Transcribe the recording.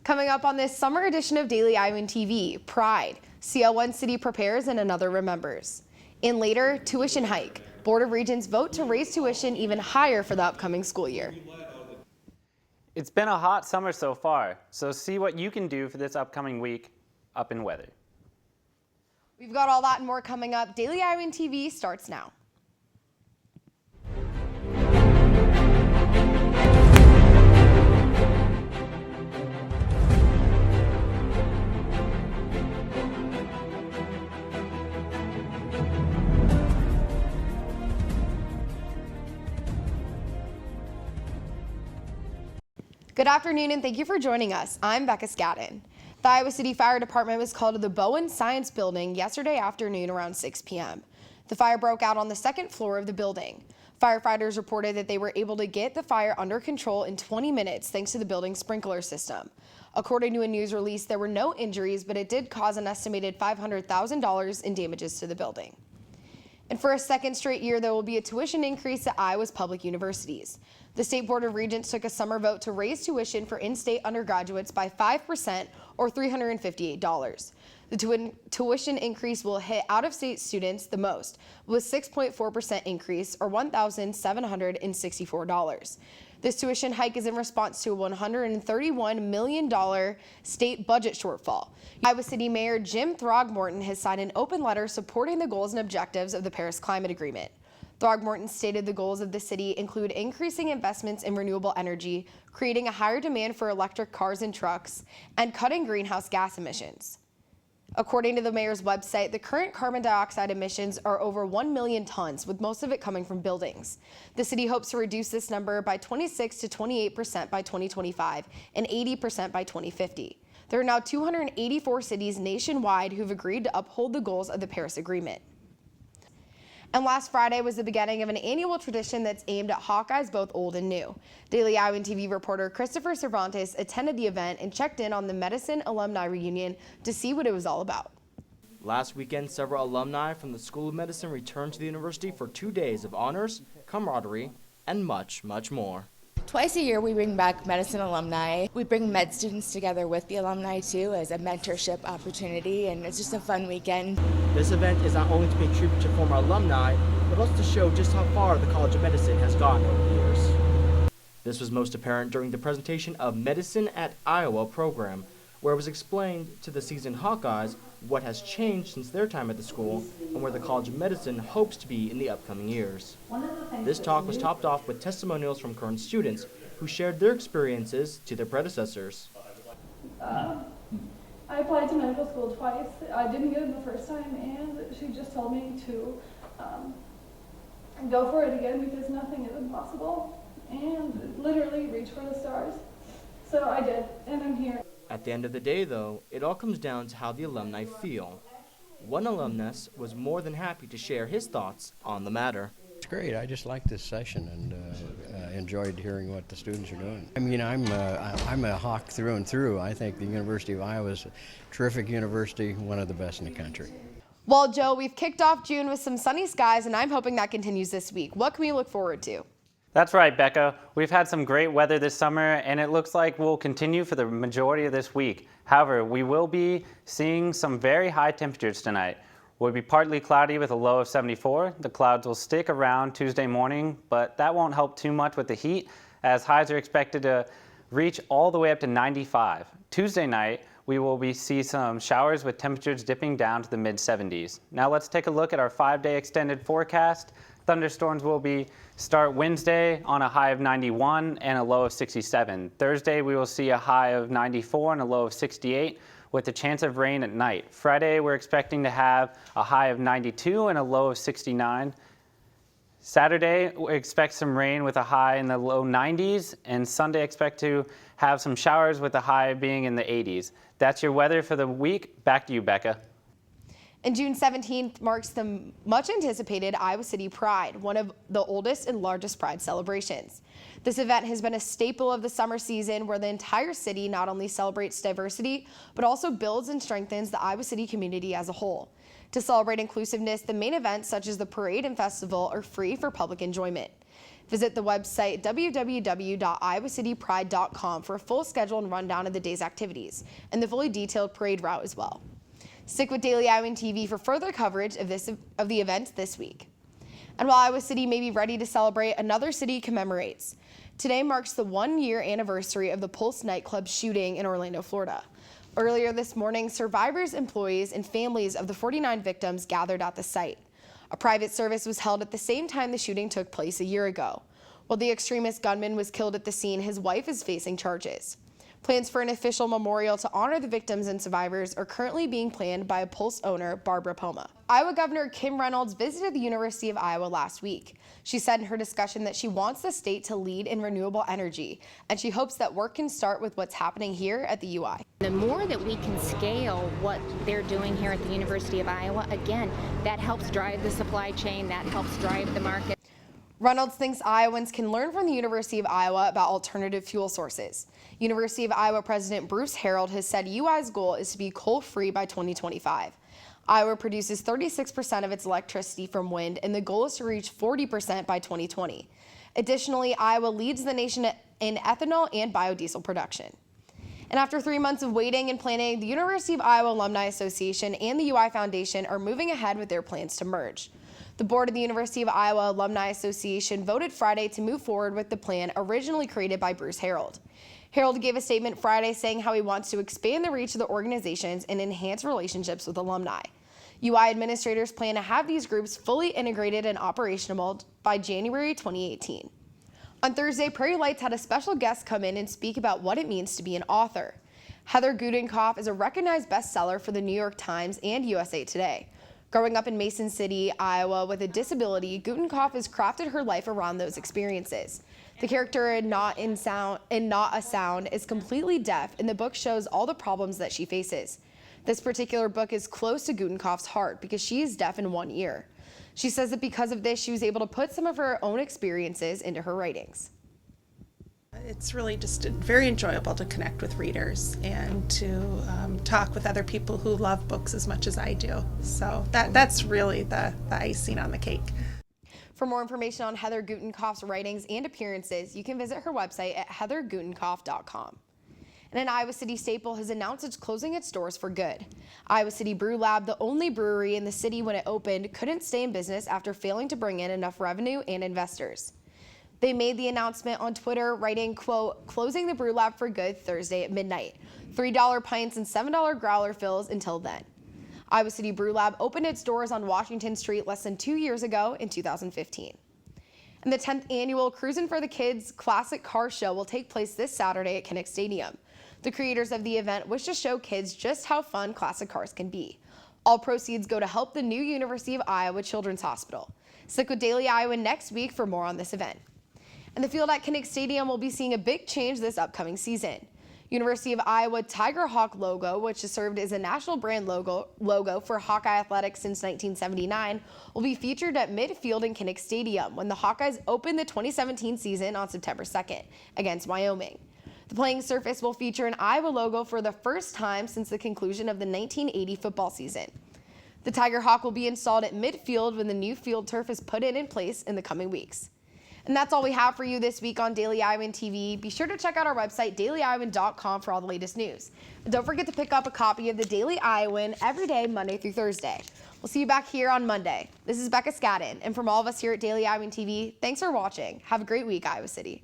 Coming up on this summer edition of Daily Iowan TV, Pride. See how one city prepares and another remembers. And later, tuition hike. Board of Regents vote to raise tuition even higher for the upcoming school year. It's been a hot summer so far, so see what you can do for this upcoming week up in weather. We've got all that and more coming up. Daily Iowan TV starts now. Good afternoon and thank you for joining us. I'm Becca Scadden. The Iowa City Fire Department was called to the Bowen Science Building yesterday afternoon around 6 p.m. The fire broke out on the second floor of the building. Firefighters reported that they were able to get the fire under control in 20 minutes thanks to the building's sprinkler system. According to a news release, there were no injuries, but it did cause an estimated $500,000 in damages to the building. And for a second straight year, there will be a tuition increase at Iowa's public universities. The State Board of Regents took a summer vote to raise tuition for in-state undergraduates by 5% or $358. The tuition increase will hit out-of-state students the most, with 6.4% increase or $1,764. This tuition hike is in response to a $131 million state budget shortfall. Iowa City Mayor Jim Throgmorton has signed an open letter supporting the goals and objectives of the Paris Climate Agreement. Throgmorton stated the goals of the city include increasing investments in renewable energy, creating a higher demand for electric cars and trucks, and cutting greenhouse gas emissions. According to the mayor's website, the current carbon dioxide emissions are over 1 million tons, with most of it coming from buildings. The city hopes to reduce this number by 26 to 28% by 2025 and 80% by 2050. There are now 284 cities nationwide who've agreed to uphold the goals of the Paris Agreement. And last Friday was the beginning of an annual tradition that's aimed at Hawkeyes both old and new. Daily Iowan TV reporter Christopher Cervantes attended the event and checked in on the Medicine Alumni Reunion to see what it was all about. Last weekend, several alumni from the School of Medicine returned to the university for 2 days of honors, camaraderie, and much, much more. Twice a year we bring back medicine alumni. We bring med students together with the alumni too as a mentorship opportunity, and it's just a fun weekend. This event is not only to pay tribute to former alumni, but also to show just how far the College of Medicine has gone over the years. This was most apparent during the presentation of Medicine at Iowa program, where it was explained to the seasoned Hawkeyes what has changed since their time at the school and where the College of Medicine hopes to be in the upcoming years. This talk was topped off with testimonials from current students who shared their experiences to their predecessors. I applied to medical school twice. I didn't get it the first time, and she just told me to go for it again because nothing is impossible, and literally reach for the stars. So I did, and I'm here. At the end of the day, though, it all comes down to how the alumni feel. One alumnus was more than happy to share his thoughts on the matter. It's great. I just like this session and enjoyed hearing what the students are doing. I mean, I'm a Hawk through and through. I think the University of Iowa is a terrific university, one of the best in the country. Well, Joe, we've kicked off June with some sunny skies, and I'm hoping that continues this week. What can we look forward to? That's right, Becca. We've had some great weather this summer, and it looks like we'll continue for the majority of this week. However, we will be seeing some very high temperatures tonight. We'll be partly cloudy with a low of 74. The clouds will stick around Tuesday morning, but that won't help too much with the heat, as highs are expected to reach all the way up to 95. Tuesday night, we will see some showers with temperatures dipping down to the mid-70s. Now let's take a look at our 5-day extended forecast. Thunderstorms will start Wednesday on a high of 91 and a low of 67. Thursday, we will see a high of 94 and a low of 68 with a chance of rain at night. Friday, we're expecting to have a high of 92 and a low of 69. Saturday, we expect some rain with a high in the low 90s, and Sunday expect to have some showers with a high being in the 80s. That's your weather for the week. Back to you, Becca. And June 17th marks the much anticipated Iowa City Pride, one of the oldest and largest Pride celebrations. This event has been a staple of the summer season where the entire city not only celebrates diversity, but also builds and strengthens the Iowa City community as a whole. To celebrate inclusiveness, the main events such as the parade and festival are free for public enjoyment. Visit the website www.iowacitypride.com for a full schedule and rundown of the day's activities and the fully detailed parade route as well. Stick with Daily Iowan TV for further coverage of the event this week. And while Iowa City may be ready to celebrate, another city commemorates. Today marks the 1-year anniversary of the Pulse nightclub shooting in Orlando, Florida. Earlier this morning, survivors, employees, and families of the 49 victims gathered at the site. A private service was held at the same time the shooting took place a year ago. While the extremist gunman was killed at the scene, his wife is facing charges. Plans for an official memorial to honor the victims and survivors are currently being planned by a Pulse owner, Barbara Poma. Iowa Governor Kim Reynolds visited the University of Iowa last week. She said in her discussion that she wants the state to lead in renewable energy, and she hopes that work can start with what's happening here at the UI. The more that we can scale what they're doing here at the University of Iowa, again, that helps drive the supply chain, that helps drive the market. Reynolds thinks Iowans can learn from the University of Iowa about alternative fuel sources. University of Iowa President Bruce Harold has said UI's goal is to be coal-free by 2025. Iowa produces 36% of its electricity from wind, and the goal is to reach 40% by 2020. Additionally, Iowa leads the nation in ethanol and biodiesel production. And after 3 months of waiting and planning, the University of Iowa Alumni Association and the UI Foundation are moving ahead with their plans to merge. The board of the University of Iowa Alumni Association voted Friday to move forward with the plan originally created by Bruce Harold. Harold gave a statement Friday saying how he wants to expand the reach of the organizations and enhance relationships with alumni. UI administrators plan to have these groups fully integrated and operational by January 2018. On Thursday, Prairie Lights had a special guest come in and speak about what it means to be an author. Heather Gudenkoff is a recognized bestseller for the New York Times and USA Today. Growing up in Mason City, Iowa, with a disability, Gudenkoff has crafted her life around those experiences. The character in Not a Sound is completely deaf, and the book shows all the problems that she faces. This particular book is close to Gudenkoff's heart because she is deaf in one ear. She says that because of this, she was able to put some of her own experiences into her writings. It's really just very enjoyable to connect with readers and to talk with other people who love books as much as I do. So that's really the icing on the cake. For more information on Heather Gudenkoff's writings and appearances, you can visit her website at heathergudenkoff.com. And an Iowa City staple has announced it's closing its doors for good. Iowa City Brew Lab, the only brewery in the city when it opened, couldn't stay in business after failing to bring in enough revenue and investors. They made the announcement on Twitter, writing, quote, "Closing the Brew Lab for good Thursday at midnight. $3 pints and $7 growler fills until then." Iowa City Brew Lab opened its doors on Washington Street less than 2 years ago in 2015. And the 10th annual Cruisin' for the Kids Classic Car Show will take place this Saturday at Kinnick Stadium. The creators of the event wish to show kids just how fun classic cars can be. All proceeds go to help the new University of Iowa Children's Hospital. Stick with Daily Iowan next week for more on this event. And the field at Kinnick Stadium will be seeing a big change this upcoming season. University of Iowa Tiger Hawk logo, which has served as a national brand logo for Hawkeye Athletics since 1979, will be featured at midfield in Kinnick Stadium when the Hawkeyes open the 2017 season on September 2nd against Wyoming. The playing surface will feature an Iowa logo for the first time since the conclusion of the 1980 football season. The Tiger Hawk will be installed at midfield when the new field turf is put in place in the coming weeks. And that's all we have for you this week on Daily Iowan TV. Be sure to check out our website, dailyiowan.com, for all the latest news. And don't forget to pick up a copy of the Daily Iowan every day, Monday through Thursday. We'll see you back here on Monday. This is Becca Scadden, and from all of us here at Daily Iowan TV, thanks for watching. Have a great week, Iowa City.